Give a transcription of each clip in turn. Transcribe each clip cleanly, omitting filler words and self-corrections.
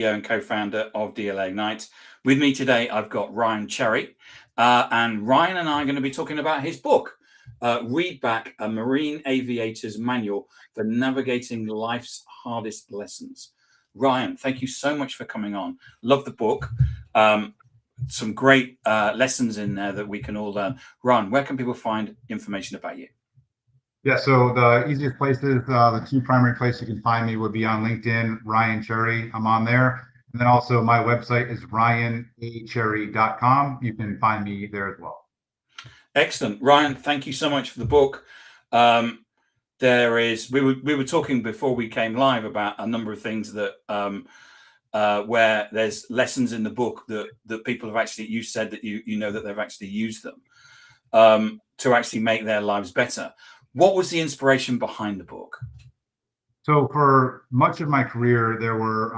And co-founder of DLA Ignite. With me today, I've got Ryan Cherry, and Ryan and I are going to be talking about his book, Readback, a Marine Aviator's Manual for Navigating Life's Hardest Lessons. Ryan, thank you so much for coming on. Love the book. Some great lessons in there that we can all learn. Ryan, where can people find information about you? Yeah, so the easiest places, the two primary places you can find me would be on LinkedIn, Ryan Cherry. I'm on there. And then also my website is ryancherry.com. You can find me there as well. Excellent. Ryan, thank you so much for the book. We were talking before we came live about a number of things that where there's lessons in the book that people have actually, you said that you know that they've actually used them to actually make their lives better. What was the inspiration behind the book? So for much of my career, there were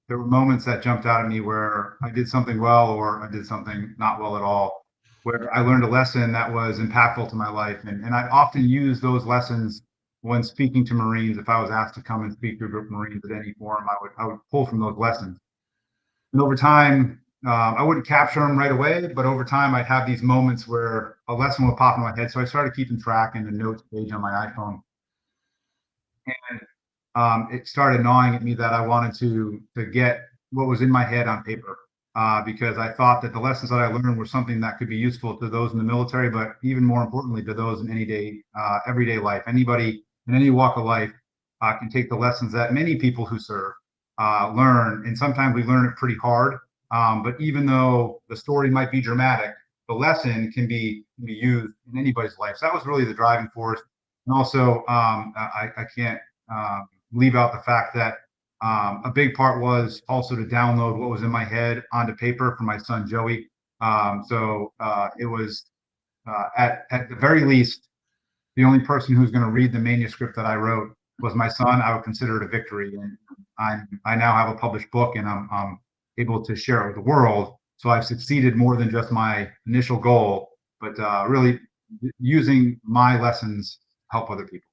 moments that jumped out at me where I did something well or I did something not well at all, where I learned a lesson that was impactful to my life. And I often use those lessons when speaking to Marines. If I was asked to come and speak to a group of Marines at any forum, I would pull from those lessons. And over time, I wouldn't capture them right away, but over time I'd have these moments where a lesson would pop in my head. So I started keeping track in the notes page on my iPhone. And it started gnawing at me that I wanted to get what was in my head on paper, because I thought that the lessons that I learned were something that could be useful to those in the military, but even more importantly, to those in everyday life. Anybody in any walk of life can take the lessons that many people who serve learn. And sometimes we learn it pretty hard. But even though the story might be dramatic, the lesson can be used in anybody's life. So that was really the driving force. And also, I can't leave out the fact that a big part was also to download what was in my head onto paper for my son, Joey. It was, at the very least, the only person who's going to read the manuscript that I wrote was my son. I would consider it a victory. And I now have a published book, and I'm able to share it with the world. So I've succeeded more than just my initial goal, but really using my lessons to help other people.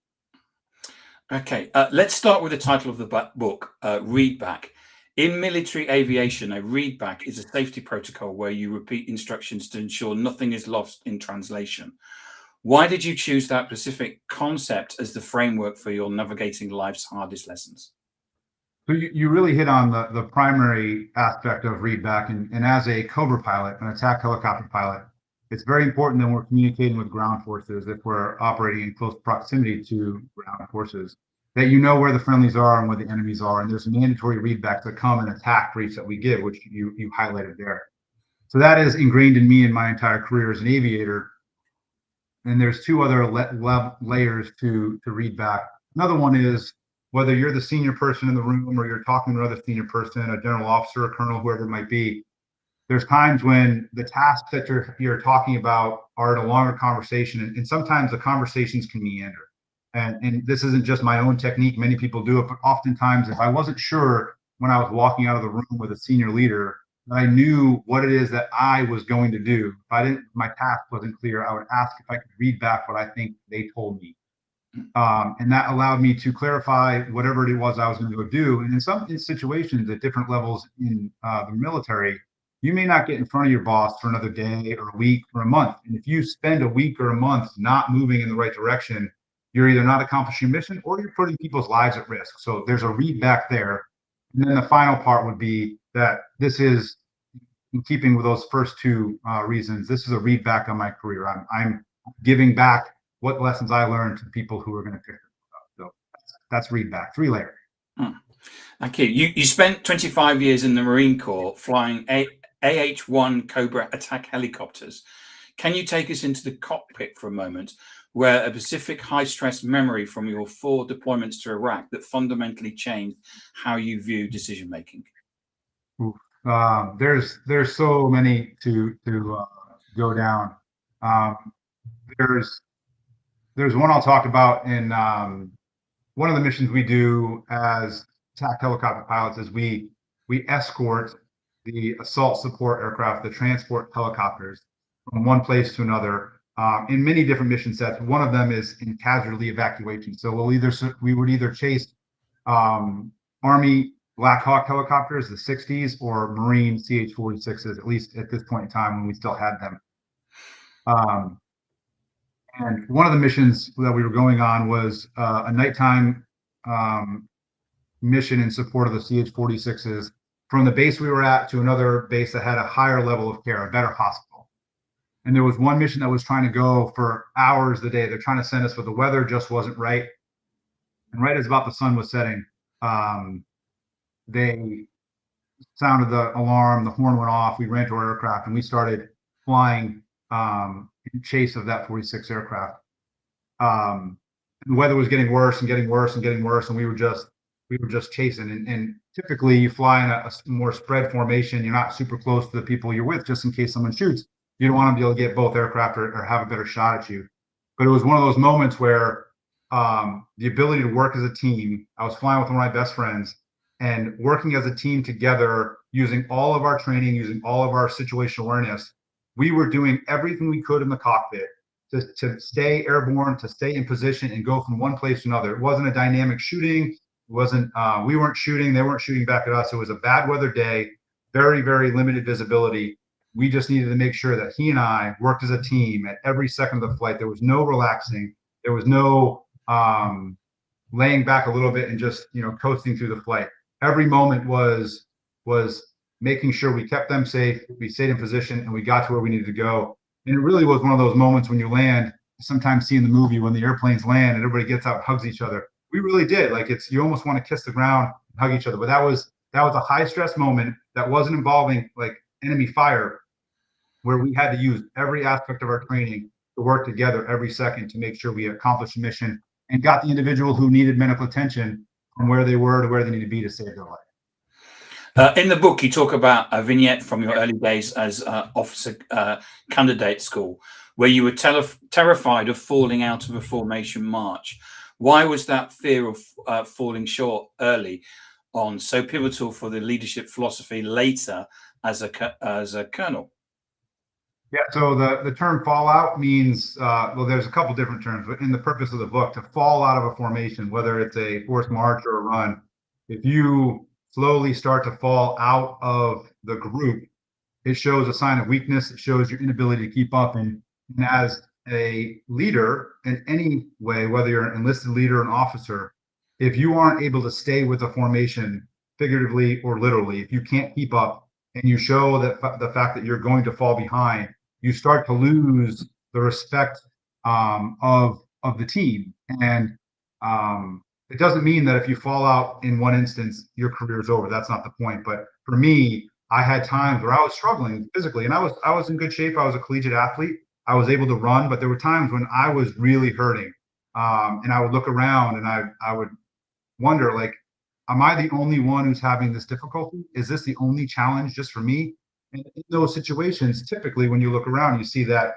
Okay, let's start with the title of the book, Readback. In military aviation, a readback is a safety protocol where you repeat instructions to ensure nothing is lost in translation. Why did you choose that specific concept as the framework for your navigating life's hardest lessons? So you really hit on the primary aspect of Readback, and as a Cobra pilot, an attack helicopter pilot, it's very important that we're communicating with ground forces, if we're operating in close proximity to ground forces, that you know where the friendlies are and where the enemies are. And there's mandatory readbacks that come in attack briefs that we give, which you highlighted there. So that is ingrained in me in my entire career as an aviator. And there's two other layers to Readback. Another one is, whether you're the senior person in the room or you're talking to another senior person, a general officer, a colonel, whoever it might be, there's times when the tasks that you're talking about are in a longer conversation, and sometimes the conversations can meander. And this isn't just my own technique. Many people do it, but oftentimes, if I wasn't sure when I was walking out of the room with a senior leader, that I knew what it is that I was going to do, if my task wasn't clear, I would ask if I could read back what I think they told me. And that allowed me to clarify whatever it was I was going to go do. And in some situations at different levels in the military, you may not get in front of your boss for another day or a week or a month. And if you spend a week or a month not moving in the right direction, you're either not accomplishing your mission or you're putting people's lives at risk. So there's a readback there. And then the final part would be that this is, in keeping with those first two reasons, this is a readback on my career. I'm giving back what lessons I learned to people who are going to pick them up. So that's Readback, 3 layers. Thank you. You spent 25 years in the Marine Corps flying AH-1 Cobra attack helicopters. Can you take us into the cockpit for a moment, where a specific high-stress memory from your 4 deployments to Iraq that fundamentally changed how you view decision-making? There's so many to go down. There's one I'll talk about in one of the missions we do as attack helicopter pilots is we escort the assault support aircraft, the transport helicopters, from one place to another in many different mission sets. One of them is in casualty evacuation. So we would either chase Army Black Hawk helicopters, the 60s, or Marine CH-46s, at least at this point in time when we still had them. And one of the missions that we were going on was a nighttime mission in support of the CH-46s from the base we were at to another base that had a higher level of care, a better hospital. And there was one mission that was trying to go for hours a day. They're trying to send us, but the weather just wasn't right. And right as about the sun was setting, they sounded the alarm, the horn went off, we ran to our aircraft, and we started flying in chase of that 46 aircraft. The weather was getting worse and getting worse and getting worse, and we were just chasing. And typically you fly in a more spread formation. You're not super close to the people you're with, just in case someone shoots. You don't want to be able to get both aircraft or have a better shot at you. But it was one of those moments where the ability to work as a team, I was flying with one of my best friends, and working as a team together, using all of our training, using all of our situational awareness, we were doing everything we could in the cockpit to stay airborne, to stay in position and go from one place to another. It wasn't a dynamic shooting. It wasn't, we weren't shooting, they weren't shooting back at us. It was a bad weather day, very, very limited visibility. We just needed to make sure that he and I worked as a team at every second of the flight. There was no relaxing. There was no laying back a little bit and just, coasting through the flight. Every moment was making sure we kept them safe, we stayed in position, and we got to where we needed to go. And it really was one of those moments when you land, sometimes see in the movie when the airplanes land and everybody gets out and hugs each other. We really did. Like, you almost want to kiss the ground and hug each other. But that was a high stress moment that wasn't involving like enemy fire, where we had to use every aspect of our training to work together every second to make sure we accomplished the mission and got the individual who needed medical attention from where they were to where they needed to be to save their life. In the book, you talk about a vignette from your early days as officer candidate school, where you were terrified of falling out of a formation march. Why was that fear of falling short early on so pivotal for the leadership philosophy later as a colonel? Yeah, so the term fallout means, well, there's a couple different terms, but in the purpose of the book, to fall out of a formation, whether it's a forced march or a run, if you slowly start to fall out of the group, it shows a sign of weakness. It shows your inability to keep up. And as a leader in any way, whether you're an enlisted leader or an officer, if you aren't able to stay with a formation, figuratively or literally, if you can't keep up and you show that the fact that you're going to fall behind, you start to lose the respect of the team. And it doesn't mean that if you fall out in one instance, your career is over. That's not the point. But for me, I had times where I was struggling physically, and I was in good shape. I was a collegiate athlete. I was able to run, but there were times when I was really hurting. And I would look around and I would wonder, like, am I the only one who's having this difficulty? Is this the only challenge just for me? And in those situations, typically when you look around, you see that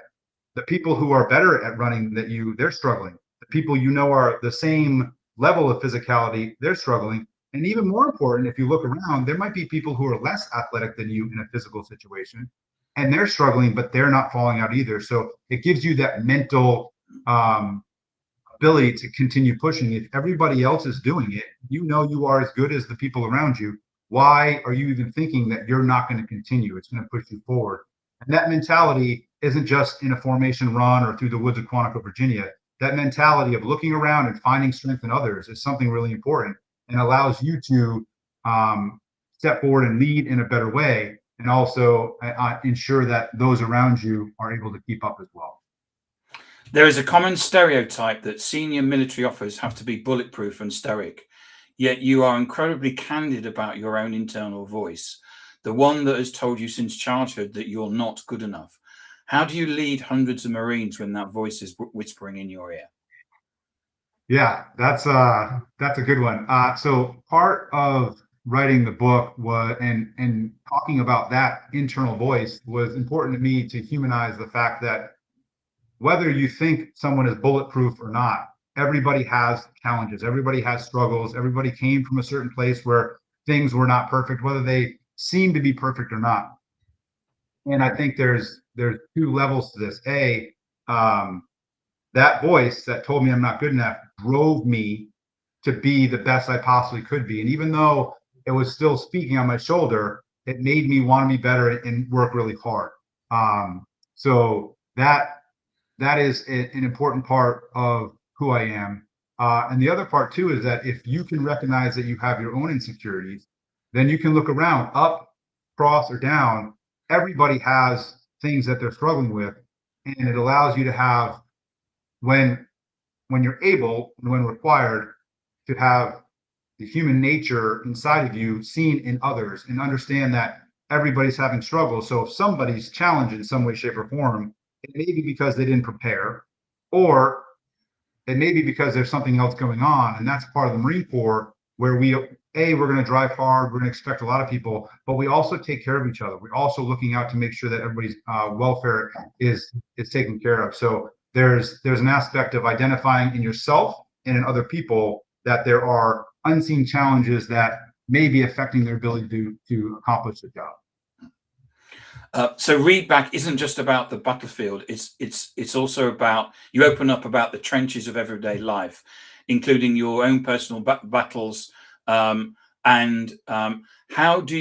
the people who are better at running than you, they're struggling. The people are the same level of physicality, they're struggling. And even more important, if you look around, there might be people who are less athletic than you in a physical situation, and they're struggling, but they're not falling out either. So it gives you that mental ability to continue pushing. If everybody else is doing it, you are as good as the people around you. Why are you even thinking that you're not going to continue? It's going to push you forward. And that mentality isn't just in a formation run or through the woods of Quantico, Virginia. That mentality of looking around and finding strength in others is something really important and allows you to step forward and lead in a better way, and also ensure that those around you are able to keep up as well. There is a common stereotype that senior military officers have to be bulletproof and stoic, yet you are incredibly candid about your own internal voice, the one that has told you since childhood that you're not good enough. How do you lead hundreds of Marines when that voice is whispering in your ear? Yeah, that's a good one. So part of writing the book was and talking about that internal voice was important to me to humanize the fact that whether you think someone is bulletproof or not, everybody has challenges, everybody has struggles, everybody came from a certain place where things were not perfect, whether they seem to be perfect or not. And I think there's two levels to this. That voice that told me I'm not good enough drove me to be the best I possibly could be. And even though it was still speaking on my shoulder. It made me want to be better and work really hard. So that is an important part of who I am. And the other part too is that if you can recognize that you have your own insecurities, then you can look around, up, cross, or down. Everybody has things that they're struggling with, and it allows you to have, when you're able and when required, to have the human nature inside of you seen in others and understand that everybody's having struggles. So if somebody's challenged in some way, shape, or form, it may be because they didn't prepare, or it may be because there's something else going on. And that's part of the Marine Corps, where we're going to drive hard, we're going to expect a lot of people, but we also take care of each other. We're also looking out to make sure that everybody's welfare is taken care of. So there's an aspect of identifying in yourself and in other people that there are unseen challenges that may be affecting their ability to accomplish the job. So Readback isn't just about the battlefield. It's also about, you open up about the trenches of everyday life, including your own personal battles. And how did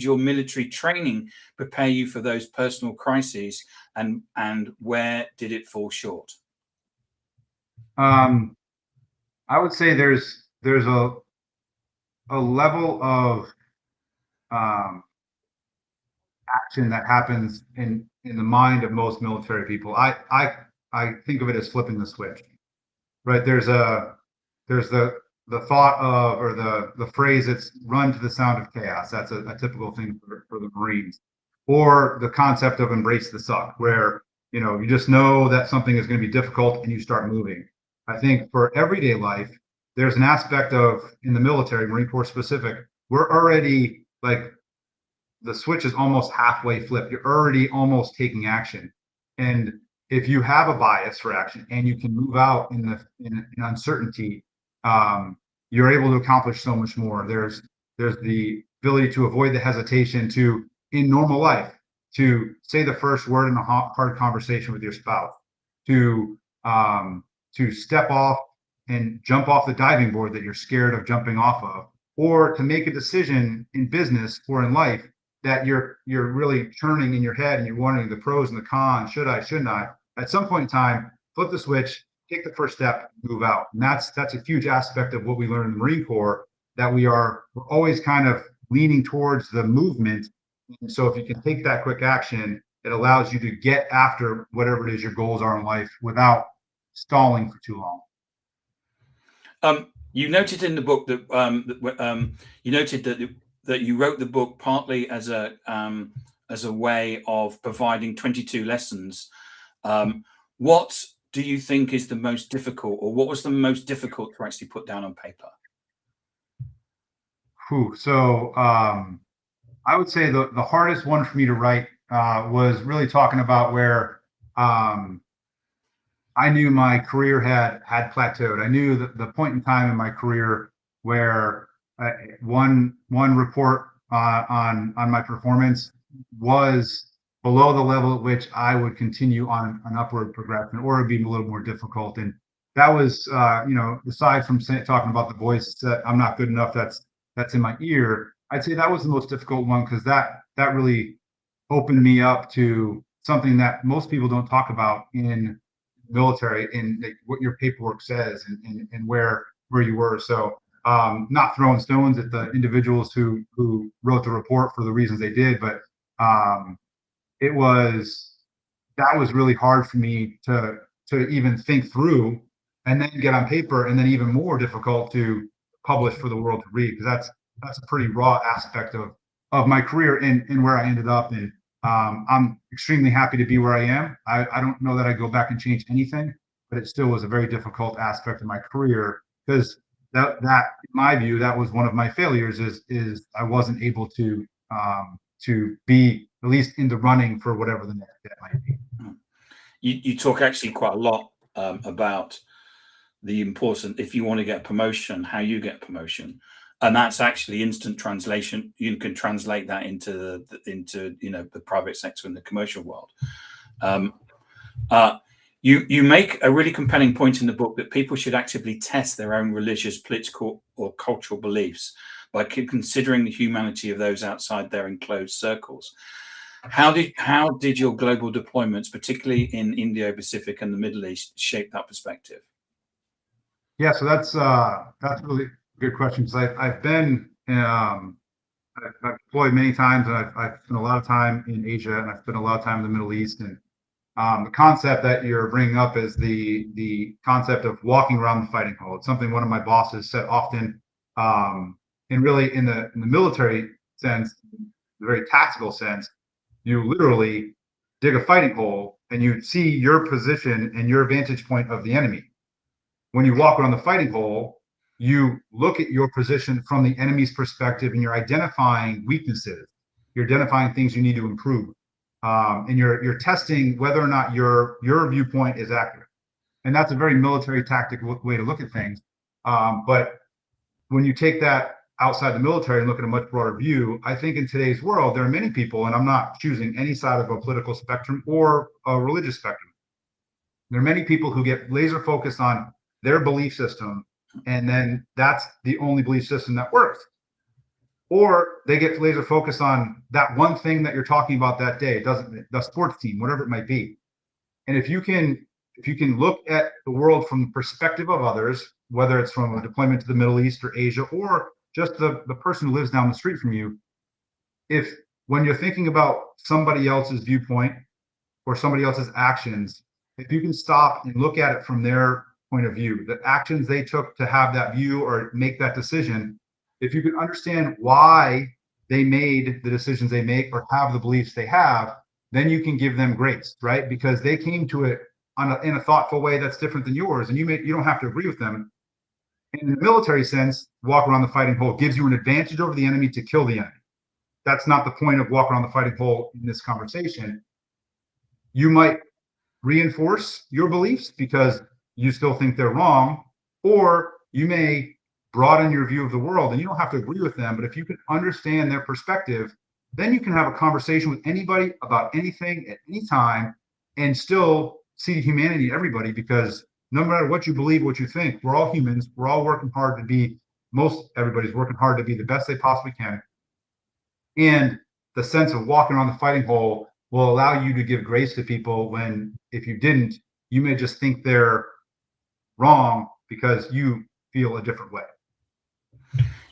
your military training prepare you for those personal crises, and where did it fall short? I would say there's a level of action that happens in the mind of most military people. I think of it as flipping the switch, right? There's the thought of, or the phrase, it's run to the sound of chaos. That's a typical thing for the Marines, or the concept of embrace the suck, where you just know that something is going to be difficult and you start moving. I think for everyday life, there's an aspect of, in the military, Marine Corps specific, we're already like, the switch is almost halfway flipped. You're already almost taking action. And if you have a bias for action and you can move out in uncertainty, you're able to accomplish so much more. There's the ability to avoid the hesitation to, in normal life, to say the first word in a hard conversation with your spouse, to step off and jump off the diving board that you're scared of jumping off of, or to make a decision in business or in life that you're really churning in your head and you're wondering the pros and the cons. Should I, shouldn't I? At some point in time, flip the switch, take the first step, move out. And that's a huge aspect of what we learn in the Marine Corps, that we're always kind of leaning towards the movement. And so if you can take that quick action, it allows you to get after whatever it is your goals are in life without stalling for too long. You noted in the book that you noted that you wrote the book partly as a way of providing 22 lessons. What do you think is the most difficult, or what was the most difficult to actually put down on paper? So I would say the hardest one for me to write was really talking about where I knew my career had plateaued. I knew that the point in time in my career where one report on my performance was below the level at which I would continue on an upward progression, or it'd be a little more difficult. And that was, aside from talking about the voice that I'm not good enough, that's in my ear, I'd say that was the most difficult one, because that really opened me up to something that most people don't talk about in military, in what your paperwork says and where you were. So not throwing stones at the individuals who wrote the report for the reasons they did, but that was really hard for me to even think through and then get on paper, and then even more difficult to publish for the world to read, because that's a pretty raw aspect of my career and where I ended up. And I'm extremely happy to be where I am. I don't know that I go back and change anything, but it still was a very difficult aspect of my career, because that in my view, that was one of my failures, is I wasn't able to be at least in the running for whatever the next step might be. You talk actually quite a lot about the importance, if you want to get promotion, how you get promotion. And that's actually instant translation. You can translate that into the private sector and the commercial world. You make a really compelling point in the book that people should actively test their own religious, political, or cultural beliefs by considering the humanity of those outside their enclosed circles. How did your global deployments, particularly in Indo-Pacific and the Middle East, shape that perspective? Yeah, so that's a really good question, because I've been I've deployed many times, and I've spent a lot of time in Asia, and I've spent a lot of time in the Middle East. And the concept that you're bringing up is the concept of walking around the fighting hole. It's something one of my bosses said often, and really in the military sense, the very tactical sense, you literally dig a fighting hole and you see your position and your vantage point of the enemy. When you walk around the fighting hole, you look at your position from the enemy's perspective, and you're identifying weaknesses. You're identifying things you need to improve, and you're testing whether or not your viewpoint is accurate. And that's a very military tactical way to look at things. But when you take that outside the military and look at a much broader view, I think in today's world, there are many people, and I'm not choosing any side of a political spectrum or a religious spectrum. There are many people who get laser focused on their belief system, and then that's the only belief system that works. Or they get laser focused on that one thing that you're talking about that day. It doesn't, the sports team, whatever it might be. And if you can look at the world from the perspective of others, whether it's from a deployment to the Middle East or Asia, or just the person who lives down the street from you, if when you're thinking about somebody else's viewpoint or somebody else's actions, if you can stop and look at it from their point of view, the actions they took to have that view or make that decision, if you can understand why they made the decisions they make or have the beliefs they have, then you can give them grace, right? Because they came to it in a thoughtful way that's different than yours, and you don't have to agree with them. In the military sense, walk around the fighting hole gives you an advantage over the enemy to kill the enemy. That's not the point of walk around the fighting hole in this conversation. You might reinforce your beliefs because you still think they're wrong, or you may broaden your view of the world, and you don't have to agree with them. But if you can understand their perspective, then you can have a conversation with anybody about anything at any time and still see the humanity in everybody, because no matter what you believe, what you think, we're all humans. We're all working hard to be, everybody's working hard to be the best they possibly can. And the sense of walking around the fighting hole will allow you to give grace to people when, if you didn't, you may just think they're wrong because you feel a different way.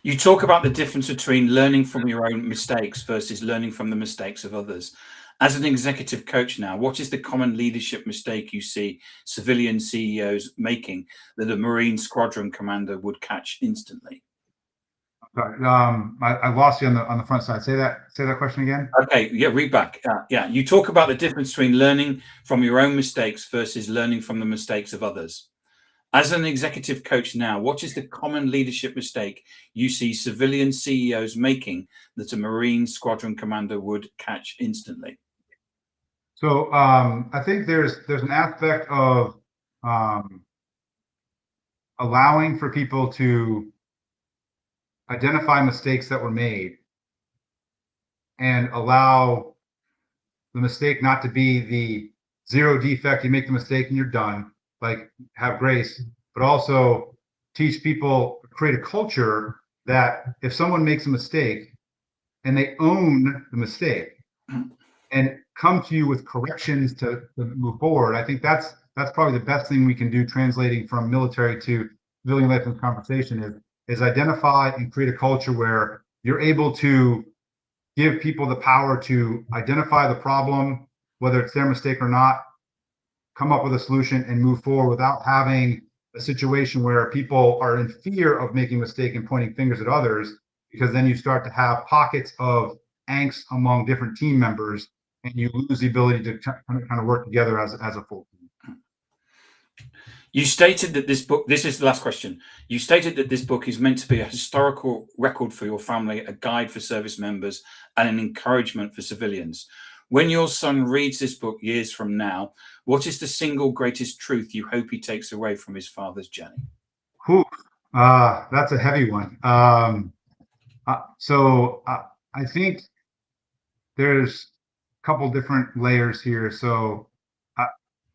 You talk about the difference between learning from your own mistakes versus learning from the mistakes of others. As an executive coach now, what is the common leadership mistake you see civilian CEOs making that a Marine squadron commander would catch instantly? Sorry, I lost you on the front side. Say that question again. Okay, yeah, Readback. Yeah, you talk about the difference between learning from your own mistakes versus learning from the mistakes of others. As an executive coach now, what is the common leadership mistake you see civilian CEOs making that a Marine squadron commander would catch instantly? So I think there's an aspect of allowing for people to identify mistakes that were made and allow the mistake not to be the zero defect. You make the mistake and you're done. Like, have grace, but also teach people, create a culture that if someone makes a mistake and they own the mistake and come to you with corrections to move forward, I think that's probably the best thing we can do, translating from military to civilian life in this conversation, is identify and create a culture where you're able to give people the power to identify the problem, whether it's their mistake or not, come up with a solution and move forward without having a situation where people are in fear of making a mistake and pointing fingers at others, because then you start to have pockets of angst among different team members and you lose the ability to kind of work together as a full team. You stated that this book, this is the last question. You stated that this book is meant to be a historical record for your family, a guide for service members, and an encouragement for civilians. When your son reads this book years from now, what is the single greatest truth you hope he takes away from his father's journey? That's a heavy one. So I think there's a couple different layers here. So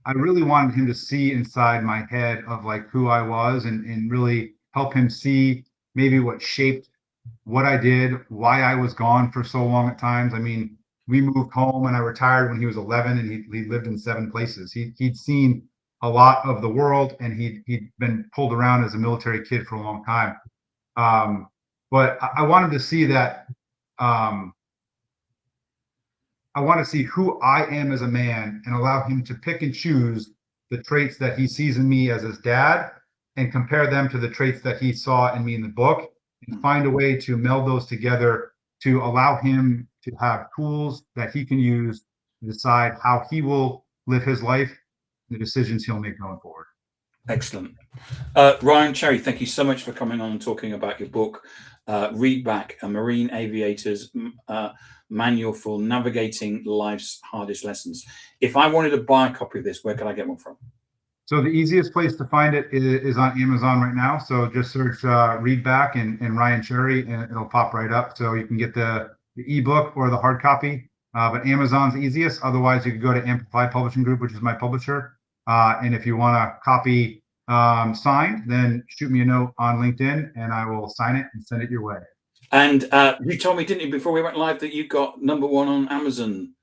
I really wanted him to see inside my head of like who I was, and really help him see maybe what shaped what I did, why I was gone for so long at times. I mean, we moved home and I retired when he was 11, and he lived in 7 places. He'd seen a lot of the world, and he'd been pulled around as a military kid for a long time. But I wanted to see that. Um, I want to see who I am as a man and allow him to pick and choose the traits that he sees in me as his dad, and compare them to the traits that he saw in me in the book, and find a way to meld those together to allow him to have tools that he can use to decide how he will live his life, the decisions he'll make going forward. Excellent. Ryan Cherry, thank you so much for coming on and talking about your book, Readback, a Marine Aviator's Manual for Navigating Life's Hardest Lessons. If I wanted to buy a copy of this, where could I get one from? So the easiest place to find it is on Amazon right now. So just search Readback and Ryan Cherry, and it'll pop right up. So you can get the ebook or the hard copy, but Amazon's easiest. Otherwise, you can go to Amplify Publishing Group, which is my publisher. And if you want a copy signed, then shoot me a note on LinkedIn, and I will sign it and send it your way. And you told me, didn't you, before we went live, that you got #1 on Amazon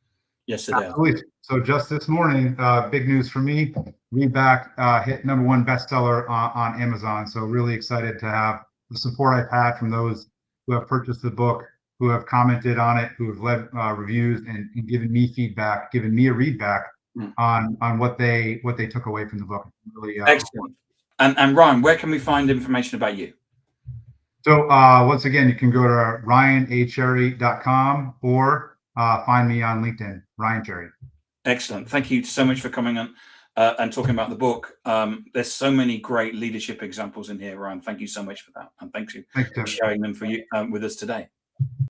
yesterday? Absolutely. So just this morning, big news for me. Readback hit #1 bestseller on Amazon. So really excited to have the support I've had from those who have purchased the book, who have commented on it, who have led reviews, and given me feedback, given me a readback on what they took away from the book. Really excellent. And Ryan, where can we find information about you? So once again, you can go to ryancherry.com or find me on LinkedIn, Ryan Cherry. Excellent. Thank you so much for coming on and talking about the book. There's so many great leadership examples in here, Ryan. Thank you so much for that. And thank you for sharing them with us today.